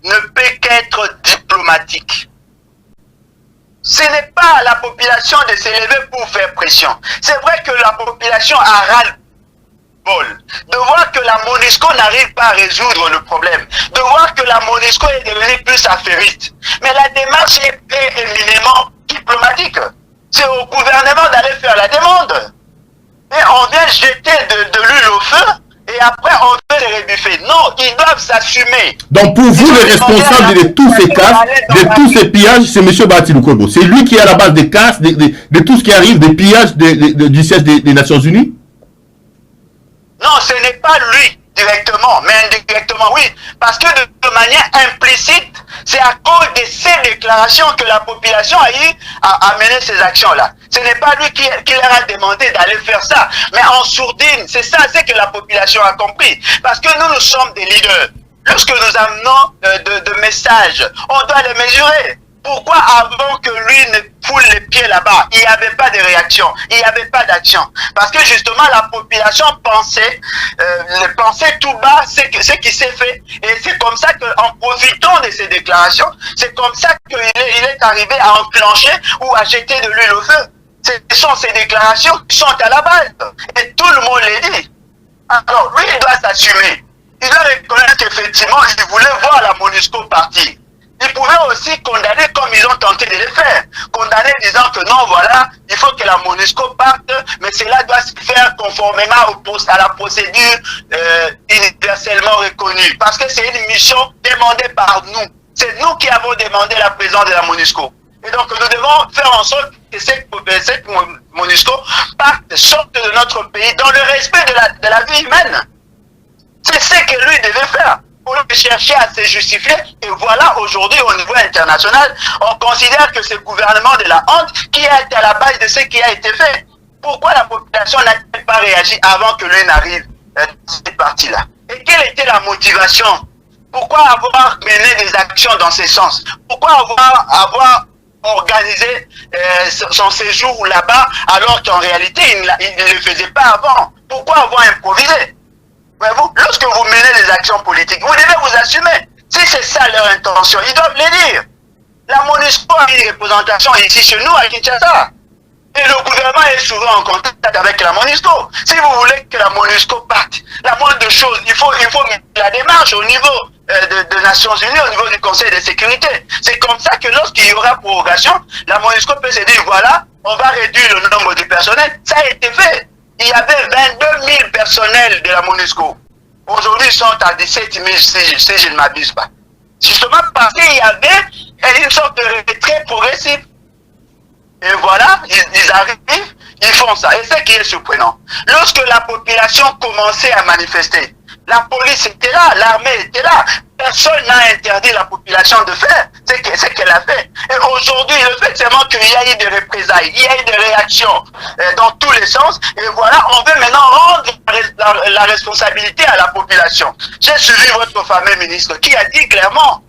ne peut qu'être diplomatique. Ce n'est pas à la population de s'élever pour faire pression. C'est vrai que la population a ras-le-bol de voir que la MONUSCO n'arrive pas à résoudre le problème, de voir que la MONUSCO est devenue plus affairiste. Mais la démarche est éminemment diplomatique. C'est au gouvernement d'aller faire la demande. Et on vient jeter de l'huile au feu et après on veut les rebuffer. Non, ils doivent s'assumer. Donc pour vous, le responsable de tous ces cas, de tous ces pillages, c'est M. Bahati Lukwebo. C'est lui qui est à la base des casses, de tout ce qui arrive, des pillages du siège des Nations Unies? Non, ce n'est pas lui directement, mais indirectement oui. Parce que de manière implicite, c'est à cause de ces déclarations que la population a eu à mener ces actions-là. Ce n'est pas lui qui leur a demandé d'aller faire ça, mais en sourdine. C'est ça, c'est que la population a compris. Parce que nous sommes des leaders. Lorsque nous amenons de messages, on doit les mesurer. Pourquoi avant que lui ne foule les pieds là-bas, il n'y avait pas de réaction, il n'y avait pas d'action? Parce que justement la population pensait tout bas ce qui s'est fait. Et c'est comme ça qu'en profitant de ces déclarations, c'est comme ça qu'il est arrivé à enclencher ou à jeter de l'huile au feu. Ce sont ces déclarations qui sont à la base. Et tout le monde les dit. Alors lui, il doit s'assumer. Il doit reconnaître qu'effectivement, il voulait voir la MONUSCO partir. Ils pouvaient aussi condamner comme ils ont tenté de le faire. Condamner disant que non, voilà, il faut que la MONUSCO parte, mais cela doit se faire conformément à la procédure universellement reconnue. Parce que c'est une mission demandée par nous. C'est nous qui avons demandé la présence de la MONUSCO. Et donc nous devons faire en sorte que cette MONUSCO sorte de notre pays dans le respect de la vie humaine. C'est ce que lui devait faire. Pour chercher à se justifier. Et voilà, aujourd'hui, au niveau international, on considère que c'est le gouvernement de la honte qui a été à la base de ce qui a été fait. Pourquoi la population n'a-t-elle pas réagi avant que lui n'arrive à cette partie-là? Et quelle était la motivation? Pourquoi avoir mené des actions dans ce sens? Pourquoi avoir organisé son séjour là-bas alors qu'en réalité, il ne le faisait pas avant? Pourquoi avoir improvisé? Voyez-vous, lorsque vous menez des actions politiques, vous devez vous assumer. Si c'est ça leur intention, ils doivent le dire. La MONUSCO a une représentation ici chez nous à Kinshasa. Et le gouvernement est souvent en contact avec la MONUSCO. Si vous voulez que la MONUSCO parte, la moindre de choses, il faut la démarche au niveau des Nations Unies, au niveau du Conseil de sécurité. C'est comme ça que lorsqu'il y aura prorogation, la MONUSCO peut se dire, voilà, on va réduire le nombre de personnels. Ça a été fait. Il y avait 22 000 personnels de la MONUSCO. Aujourd'hui, ils sont à 17 000 si je ne m'abuse pas. Justement parce qu'il y avait une sorte de retrait progressif. Et voilà, ils arrivent, ils font ça. Et c'est qui est surprenant. Lorsque la population commençait à manifester, la police était là, l'armée était là. Personne n'a interdit la population de faire ce qu'elle a fait. Et aujourd'hui, le fait seulement qu'il y a eu des représailles, il y a eu des réactions dans tous les sens. Et voilà, on veut maintenant rendre la responsabilité à la population. J'ai suivi votre fameux ministre qui a dit clairement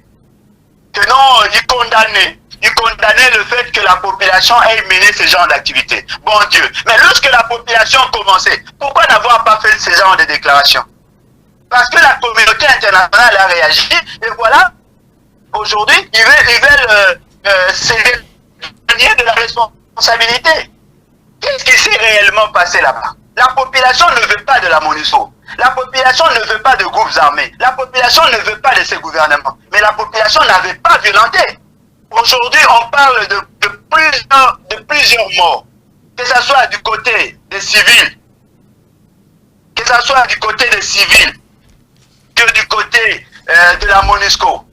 que non, il condamnait le fait que la population ait mené ce genre d'activité. Bon Dieu. Mais lorsque la population commençait, pourquoi n'avoir pas fait ce genre de déclaration? Parce que la communauté internationale a réagi, et voilà, aujourd'hui, ils veulent s'éloigner de la responsabilité. Qu'est-ce qui s'est réellement passé là-bas? La population ne veut pas de la MONUSCO. La population ne veut pas de groupes armés. La population ne veut pas de ces gouvernements. Mais la population n'avait pas violenté. Aujourd'hui, on parle de plusieurs morts. Que ce soit du côté des civils, que du côté de la MONUSCO.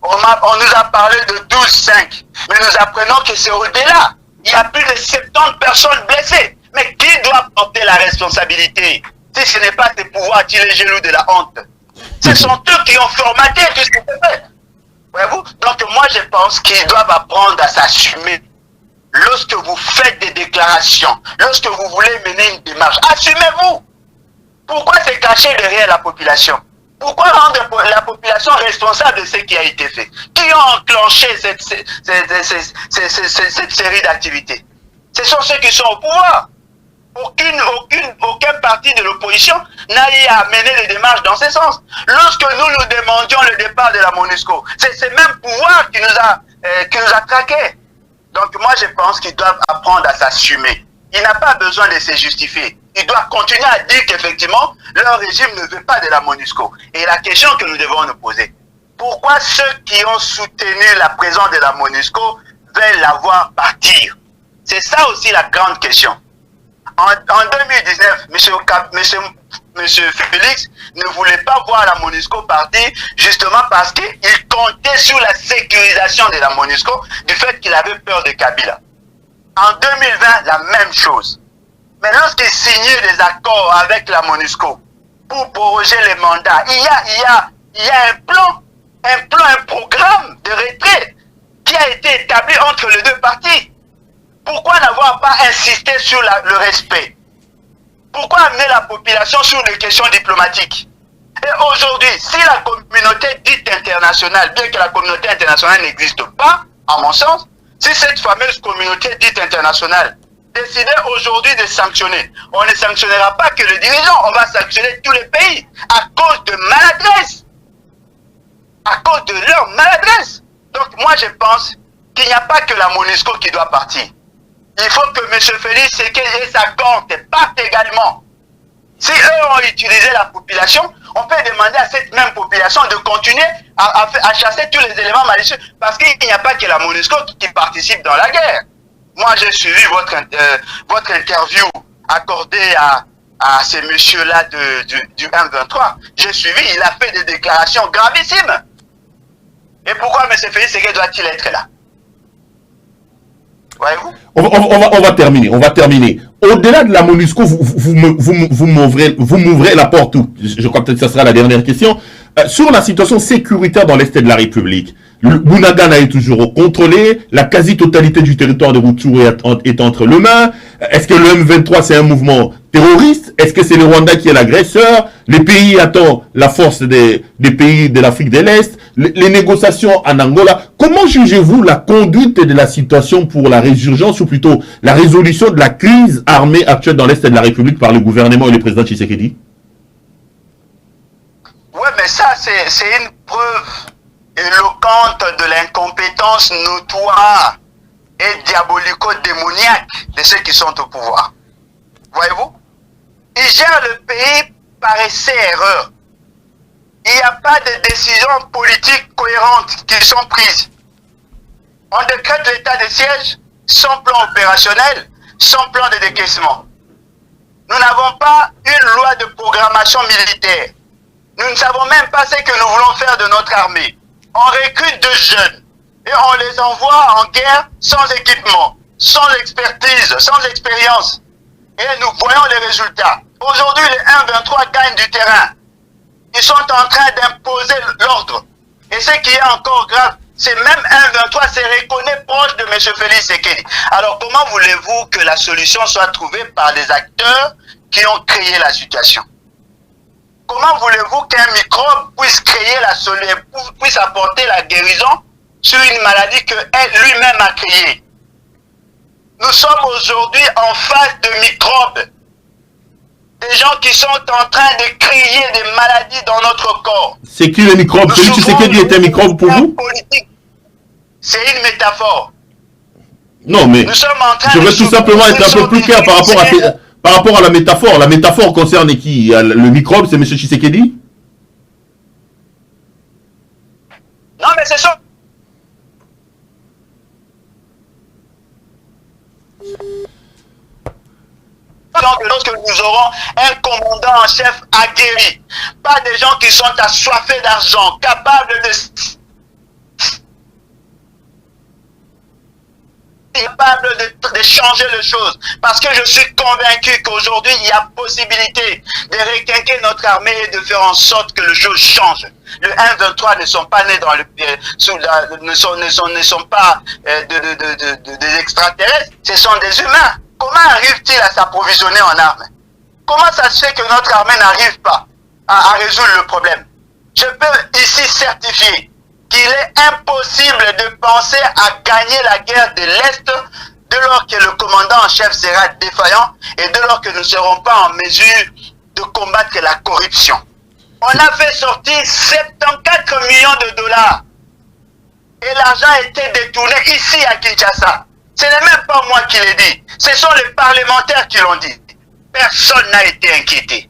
On nous a parlé de 12-5, mais nous apprenons que c'est au-delà. Il y a plus de 70 personnes blessées. Mais qui doit porter la responsabilité si ce n'est pas ces pouvoirs qui les genoux de la honte? Ce sont eux qui ont formaté tout ce qui se fait. Voyez-vous? Donc moi je pense qu'ils doivent apprendre à s'assumer. Lorsque vous faites des déclarations, lorsque vous voulez mener une démarche, assumez-vous. Pourquoi se cacher derrière la population? Pourquoi rendre la population responsable de ce qui a été fait? Qui ont enclenché cette série d'activités? Ce sont ceux qui sont au pouvoir. Aucun parti de l'opposition n'a eu à mener des démarches dans ce sens. Lorsque nous demandions le départ de la MONUSCO, c'est ce même pouvoir qui nous a traqués. Donc moi je pense qu'ils doivent apprendre à s'assumer. Il n'a pas besoin de se justifier. Ils doivent continuer à dire qu'effectivement, leur régime ne veut pas de la MONUSCO. Et la question que nous devons nous poser, pourquoi ceux qui ont soutenu la présence de la MONUSCO veulent la voir partir? C'est ça aussi la grande question. En 2019, monsieur Félix ne voulait pas voir la MONUSCO partir justement parce qu'il comptait sur la sécurisation de la MONUSCO du fait qu'il avait peur de Kabila. En 2020, la même chose. Mais lorsqu'il signait des accords avec la MONUSCO pour proroger les mandats, il y a un programme de retrait qui a été établi entre les deux parties. Pourquoi n'avoir pas insisté sur le respect? Pourquoi amener la population sur des questions diplomatiques? Et aujourd'hui, si la communauté dite internationale, bien que la communauté internationale n'existe pas, à mon sens, si cette fameuse communauté dite internationale décidait aujourd'hui de sanctionner, on ne sanctionnera pas que les dirigeants, on va sanctionner tous les pays à cause de maladresse. À cause de leur maladresse. Donc moi je pense qu'il n'y a pas que la MONUSCO qui doit partir. Il faut que M. Félix Tshisekedi et sa compte partent également. Si eux ont utilisé la population, on peut demander à cette même population de continuer à chasser tous les éléments malicieux. Parce qu'il n'y a pas que la MONUSCO qui participe dans la guerre. Moi, j'ai suivi votre interview accordée à ces messieurs-là du M23. J'ai suivi, il a fait des déclarations gravissimes. Et pourquoi M. Félix Tshisekedi doit-il être là? Voyez-vous? On va terminer. Au-delà de la MONUSCO, vous m'ouvrez la porte. Je crois peut-être que ce sera la dernière question. Sur la situation sécuritaire dans l'Est de la République, le Bunagana est toujours contrôlé, la quasi-totalité du territoire de Rutshuru est entre les mains. Est-ce que le M23 c'est un mouvement terroriste? Est-ce que c'est le Rwanda qui est l'agresseur? Les pays attendent la force des pays de l'Afrique de l'Est, les négociations en Angola. Comment jugez-vous la conduite de la situation pour la résurgence ou plutôt la résolution de la crise armée actuelle dans l'Est de la République par le gouvernement et le président Tshisekedi? Ouais, mais ça, c'est une preuve éloquente de l'incompétence notoire et diabolico-démoniaque de ceux qui sont au pouvoir. Voyez-vous? Ils gèrent le pays par essai-erreur. Il n'y a pas de décisions politiques cohérentes qui sont prises. On décrète l'état de siège sans plan opérationnel, sans plan de décaissement. Nous n'avons pas une loi de programmation militaire. Nous ne savons même pas ce que nous voulons faire de notre armée. On recrute de jeunes et on les envoie en guerre sans équipement, sans expertise, sans expérience. Et nous voyons les résultats. Aujourd'hui, les 1-23 gagnent du terrain. Ils sont en train d'imposer l'ordre. Et ce qui est encore grave, c'est même 1-23 se reconnaît proche de M. Félix Tshisekedi. Alors comment voulez-vous que la solution soit trouvée par les acteurs qui ont créé la situation? Comment voulez-vous qu'un microbe puisse créer la solution, puisse apporter la guérison sur une maladie que lui-même a créée? Nous sommes aujourd'hui en face de microbes. Des gens qui sont en train de créer des maladies dans notre corps. C'est qui le microbe? Celui qui Tshisekedi est un microbe pour vous? C'est une métaphore. Non, mais je veux tout simplement être un peu plus clair par rapport à la métaphore. La métaphore concerne qui? Le microbe, c'est M. Tshisekedi? Non, mais c'est ça. Lorsque nous aurons un commandant en chef aguerri, pas des gens qui sont assoiffés d'argent, capables de changer les choses. Parce que je suis convaincu qu'aujourd'hui, il y a possibilité de requinquer notre armée et de faire en sorte que les choses changent. Le 1-23 ne sont pas nés dans ne sont pas des extraterrestres, ce sont des humains. Comment arrive-t-il à s'approvisionner en armes? Comment ça se fait que notre armée n'arrive pas à résoudre le problème? Je peux ici certifier qu'il est impossible de penser à gagner la guerre de l'Est dès lors que le commandant en chef sera défaillant et dès lors que nous ne serons pas en mesure de combattre la corruption. On a fait sortir 74 millions de dollars et l'argent a été détourné ici à Kinshasa. Ce n'est même pas moi qui l'ai dit, ce sont les parlementaires qui l'ont dit. Personne n'a été inquiété.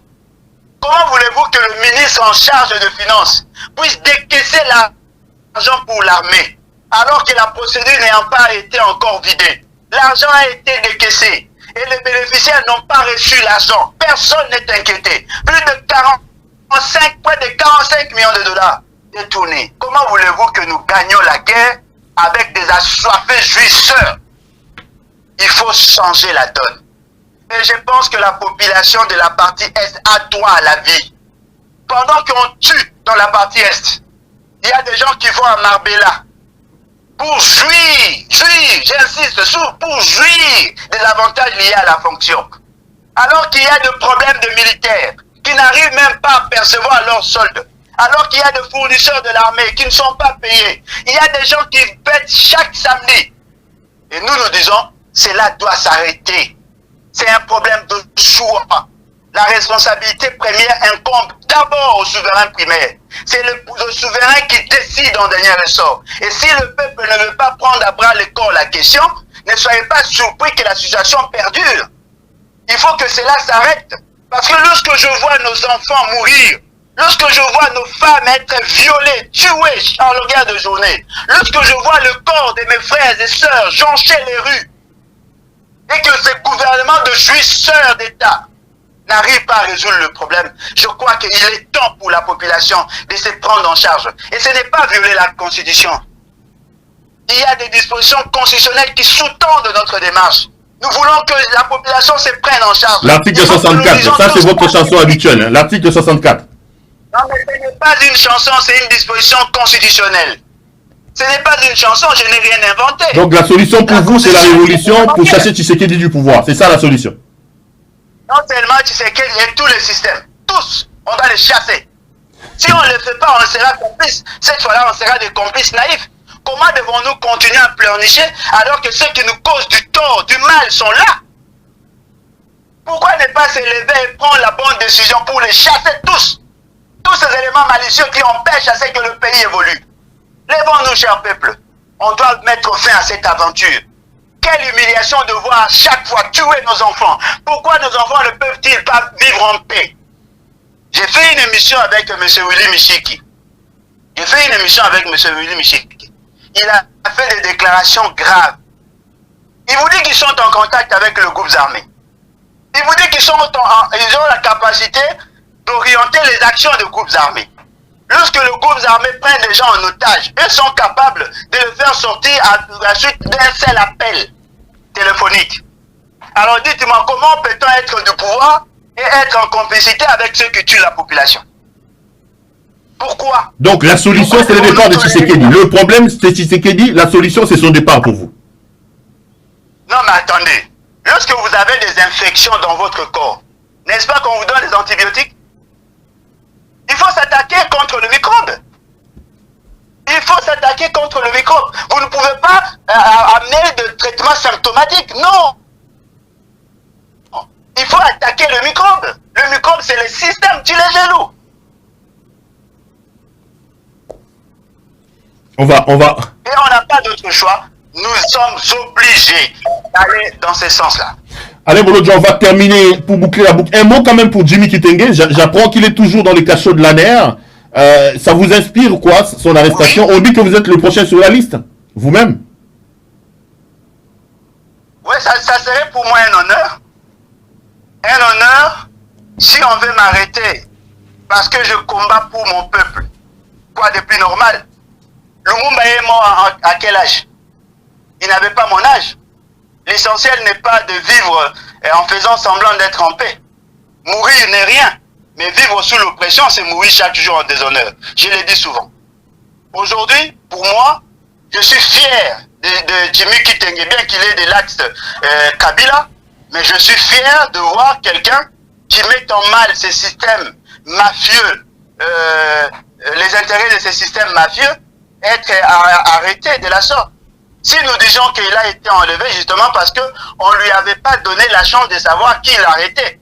Comment voulez-vous que le ministre en charge de finances puisse décaisser l'argent pour l'armée alors que la procédure n'ayant pas été encore vidée? L'argent a été décaissé et les bénéficiaires n'ont pas reçu l'argent. Personne n'est inquiété. Plus de près de 45 millions de dollars détournés. Comment voulez-vous que nous gagnions la guerre avec des assoiffés jouisseurs? Il faut changer la donne. Et je pense que la population de la partie Est a droit à la vie. Pendant qu'on tue dans la partie Est, il y a des gens qui vont à Marbella pour jouir, j'insiste pour jouir des avantages liés à la fonction. Alors qu'il y a des problèmes de militaires qui n'arrivent même pas à percevoir leur solde. Alors qu'il y a des fournisseurs de l'armée qui ne sont pas payés. Il y a des gens qui pètent chaque samedi. Et nous disons, cela doit s'arrêter. C'est un problème de choix. La responsabilité première incombe d'abord au souverain primaire. C'est le souverain qui décide en dernier ressort. Et si le peuple ne veut pas prendre à bras le corps la question, ne soyez pas surpris que la situation perdure. Il faut que cela s'arrête. Parce que lorsque je vois nos enfants mourir, lorsque je vois nos femmes être violées, tuées en longueur de journée, lorsque je vois le corps de mes frères et sœurs joncher les rues, et que ce gouvernement de jouisseurs d'État n'arrive pas à résoudre le problème, je crois qu'il est temps pour la population de se prendre en charge. Et ce n'est pas violer la Constitution. il y a des dispositions constitutionnelles qui sous-tendent notre démarche. Nous voulons que la population se prenne en charge. L'article 64, ça c'est votre chanson habituelle, hein? L'article 64. Non, mais ce n'est pas une chanson, c'est une disposition constitutionnelle. Ce n'est pas une chanson, je n'ai rien inventé. Donc la solution pour vous, c'est la révolution pour chasser Tshisekedi du pouvoir. C'est ça la solution. Non seulement Tshisekedi et tous les systèmes. Tous, on doit les chasser. Si on ne le fait pas, on sera complices. Cette fois-là, on sera des complices naïfs. Comment devons-nous continuer à pleurnicher alors que ceux qui nous causent du tort, du mal sont là? Pourquoi ne pas se lever et prendre la bonne décision pour les chasser tous? Tous ces éléments malicieux qui empêchent à ce que le pays évolue. Lèvons-nous, cher peuple. On doit mettre fin à cette aventure. Quelle humiliation de voir chaque fois tuer nos enfants. Pourquoi nos enfants ne peuvent-ils pas vivre en paix? J'ai fait une émission avec M. Willy Michiki. Il a fait des déclarations graves. Il vous dit qu'ils sont en contact avec le groupe armé. Il vous dit qu'ils ont la capacité d'orienter les actions des groupes armés. Lorsque le groupe armé prend des gens en otage, ils sont capables de le faire sortir à la suite d'un seul appel téléphonique. Alors dites-moi, comment peut-on être du pouvoir et être en complicité avec ceux qui tuent la population? Pourquoi? Donc la solution, c'est le départ de Tshisekedi. Le problème, c'est Tshisekedi. La solution, c'est son départ pour vous. Non, mais attendez. Lorsque vous avez des infections dans votre corps, n'est-ce pas qu'on vous donne des antibiotiques? Il faut s'attaquer contre le microbe. Il faut s'attaquer contre le microbe. Vous ne pouvez pas amener de traitement symptomatique. Non. Il faut attaquer le microbe. Le microbe, c'est le système, tu les genoux. On va. Et on n'a pas d'autre choix. Nous sommes obligés d'aller dans ce sens-là. Allez, Bolodja, on va terminer pour boucler la boucle. Un mot quand même pour Jimmy Kitenge. J'apprends qu'il est toujours dans les cachots de l'ANER. Ça vous inspire quoi, son arrestation? Oui. On dit que vous êtes le prochain sur la liste, vous-même. Oui, ça serait pour moi un honneur. Un honneur si on veut m'arrêter parce que je combats pour mon peuple. Quoi de plus normal? Lumumba est mort à quel âge? Il n'avait pas mon âge. L'essentiel n'est pas de vivre en faisant semblant d'être en paix. Mourir n'est rien. Mais vivre sous l'oppression, c'est mourir chaque jour en déshonneur. Je le dis souvent. Aujourd'hui, pour moi, je suis fier de Jimmy Kitenge, bien qu'il ait de l'axe Kabila, mais je suis fier de voir quelqu'un qui met en mal ces systèmes mafieux, les intérêts de ces systèmes mafieux, être arrêté de la sorte. Si nous disons qu'il a été enlevé justement parce qu'on ne lui avait pas donné la chance de savoir qui l'arrêtait.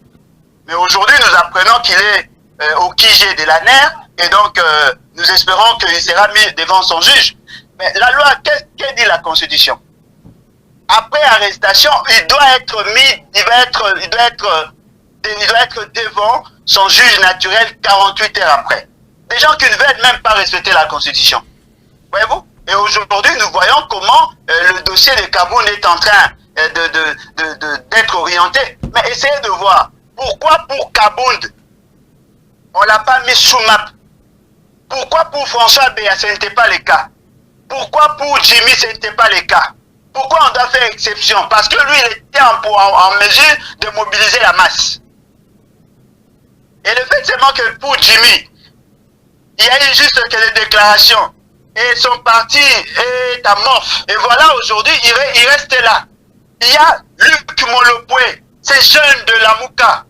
Mais aujourd'hui, nous apprenons qu'il est au QG de l'ANER et donc nous espérons qu'il sera mis devant son juge. Mais la loi, qu'est-ce que dit la Constitution? Après arrestation, il doit être mis, il doit être devant son juge naturel 48 heures après. Des gens qui ne veulent même pas respecter la Constitution. Voyez-vous? Et aujourd'hui, nous voyons comment le dossier de Kabound est en train d'être orienté. Mais essayez de voir, pourquoi pour Kabound, on ne l'a pas mis sous map? Pourquoi pour François Béa, ce n'était pas le cas? Pourquoi pour Jimmy, ce n'était pas le cas? Pourquoi on doit faire exception? Parce que lui, il était en mesure de mobiliser la masse. Et le fait seulement que pour Jimmy, il y a eu juste que des déclarations. Et son parti est amorphe. Et voilà, aujourd'hui, il reste là. Il y a Luc Molopoué, ce jeune de la Mouka,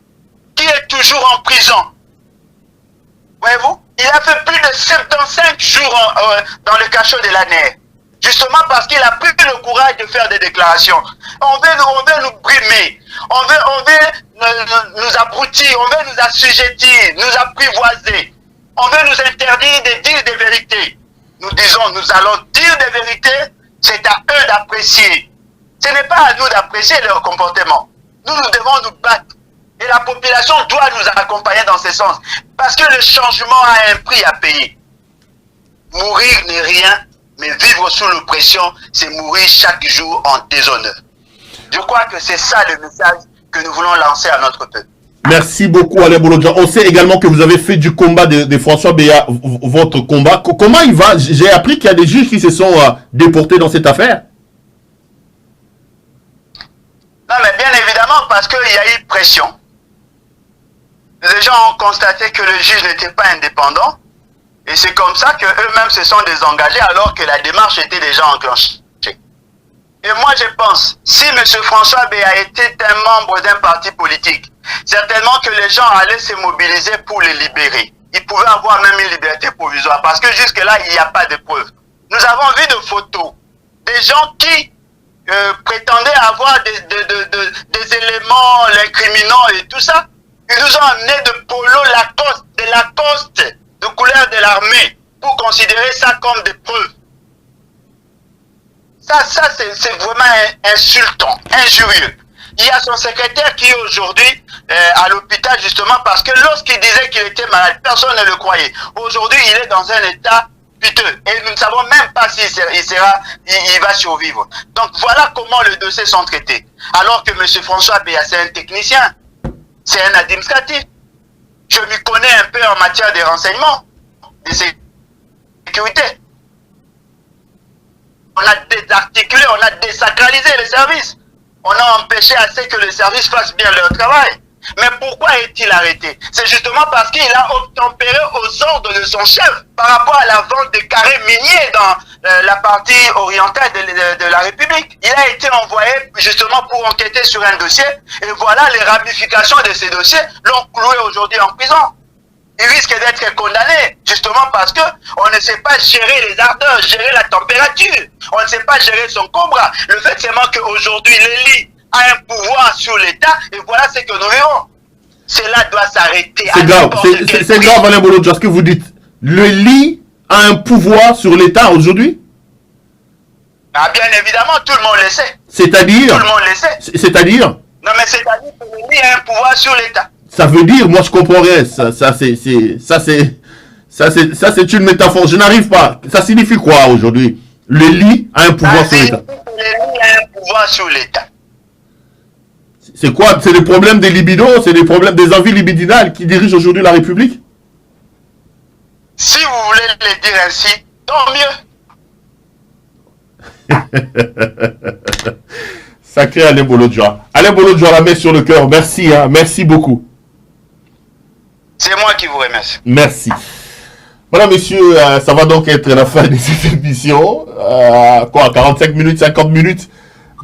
qui est toujours en prison. Voyez-vous? Il a fait plus de 75 jours dans le cachot de l'ANER. Justement parce qu'il a pris le courage de faire des déclarations. On veut nous brimer. On veut nous abrutir. On veut nous assujettir, nous apprivoiser. On veut nous interdire de dire des vérités. Nous disons, nous allons dire des vérités, c'est à eux d'apprécier. Ce n'est pas à nous d'apprécier leur comportement. Nous devons nous battre. Et la population doit nous accompagner dans ce sens. Parce que le changement a un prix à payer. Mourir n'est rien, mais vivre sous l'oppression, c'est mourir chaque jour en déshonneur. Je crois que c'est ça le message que nous voulons lancer à notre peuple. Merci beaucoup, Alain Bolodja. On sait également que vous avez fait du combat de François Béa, votre combat. Comment il va? J'ai appris qu'il y a des juges qui se sont déportés dans cette affaire. Non, mais bien évidemment, parce qu'il y a eu pression. Les gens ont constaté que le juge n'était pas indépendant. Et c'est comme ça qu'eux-mêmes se sont désengagés alors que la démarche était déjà enclenchée. Et moi, je pense, si M. François Béa était un membre d'un parti politique, certainement que les gens allaient se mobiliser pour les libérer. Ils pouvaient avoir même une liberté provisoire parce que jusque-là, il n'y a pas de preuves. Nous avons vu de photos des gens qui prétendaient avoir des éléments l'incriminant et tout ça. Ils nous ont amené de polo Lacoste, de couleur de l'armée, pour considérer ça comme des preuves. Ça c'est vraiment insultant, injurieux. Il y a son secrétaire qui est aujourd'hui à l'hôpital justement parce que lorsqu'il disait qu'il était malade, personne ne le croyait. Aujourd'hui, il est dans un état piteux et nous ne savons même pas s'il il va survivre. Donc voilà comment les dossiers sont traités. Alors que M. François Béa, c'est un technicien, c'est un administratif. Je m'y connais un peu en matière de renseignement, de sécurité. On a désarticulé, on a désacralisé les services. On a empêché à ce que les services fassent bien leur travail. Mais pourquoi est-il arrêté? C'est justement parce qu'il a obtempéré aux ordres de son chef par rapport à la vente de carrés miniers dans la partie orientale de la République. Il a été envoyé justement pour enquêter sur un dossier et voilà les ramifications de ces dossiers l'ont cloué aujourd'hui en prison. Il risque d'être condamné, justement parce que on ne sait pas gérer les ardeurs, gérer la température. On ne sait pas gérer son cobra. Le fait seulement qu'aujourd'hui, l'élite a un pouvoir sur l'État, et voilà ce que nous verrons. Cela doit s'arrêter. C'est grave, Alain Bolodja, ce que vous dites. L'élite a un pouvoir sur l'État aujourd'hui? Ah, bien évidemment, tout le monde le sait. C'est-à-dire? Tout le monde le sait. C'est-à-dire? Non, mais c'est-à-dire que l'élite a un pouvoir sur l'État. Ça veut dire, moi je comprends rien, ça c'est une métaphore, je n'arrive pas. Ça signifie quoi aujourd'hui? L'élite a un pouvoir sur l'État. L'élite a un pouvoir sur l'État. C'est quoi? C'est les problèmes des libidos, c'est les problèmes des envies libidinales qui dirigent aujourd'hui la République? Si vous voulez le dire ainsi, tant mieux. Sacré Alain Bolodja. Alain Bolodja, la main sur le cœur, merci, hein, merci beaucoup. C'est moi qui vous remercie. Merci. Voilà, messieurs, ça va donc être la fin de cette émission. 45 minutes, 50 minutes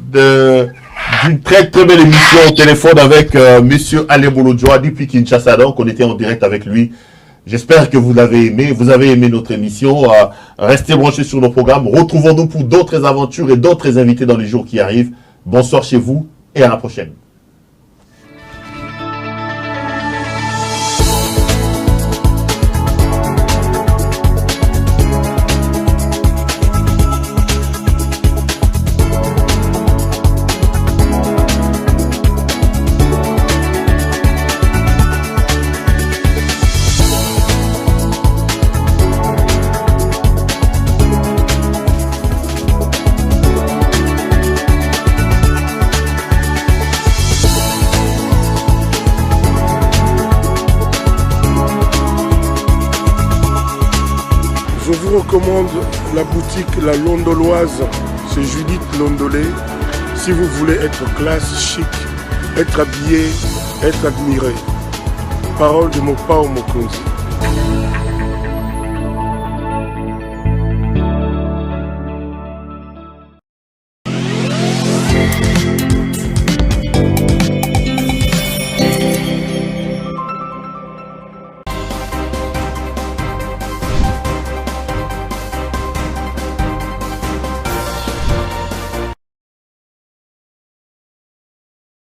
d'une très très belle émission au téléphone avec monsieur Alain Bolodja depuis Kinshasa. Donc, on était en direct avec lui. J'espère que vous l'avez aimé. Vous avez aimé notre émission. Restez branchés sur nos programmes. Retrouvons-nous pour d'autres aventures et d'autres invités dans les jours qui arrivent. Bonsoir chez vous et à la prochaine. Je vous recommande la boutique La Londoloise, c'est Judith Londolé. Si vous voulez être classe, chic, être habillé, être admiré. Parole de mon Pao Mokonzi.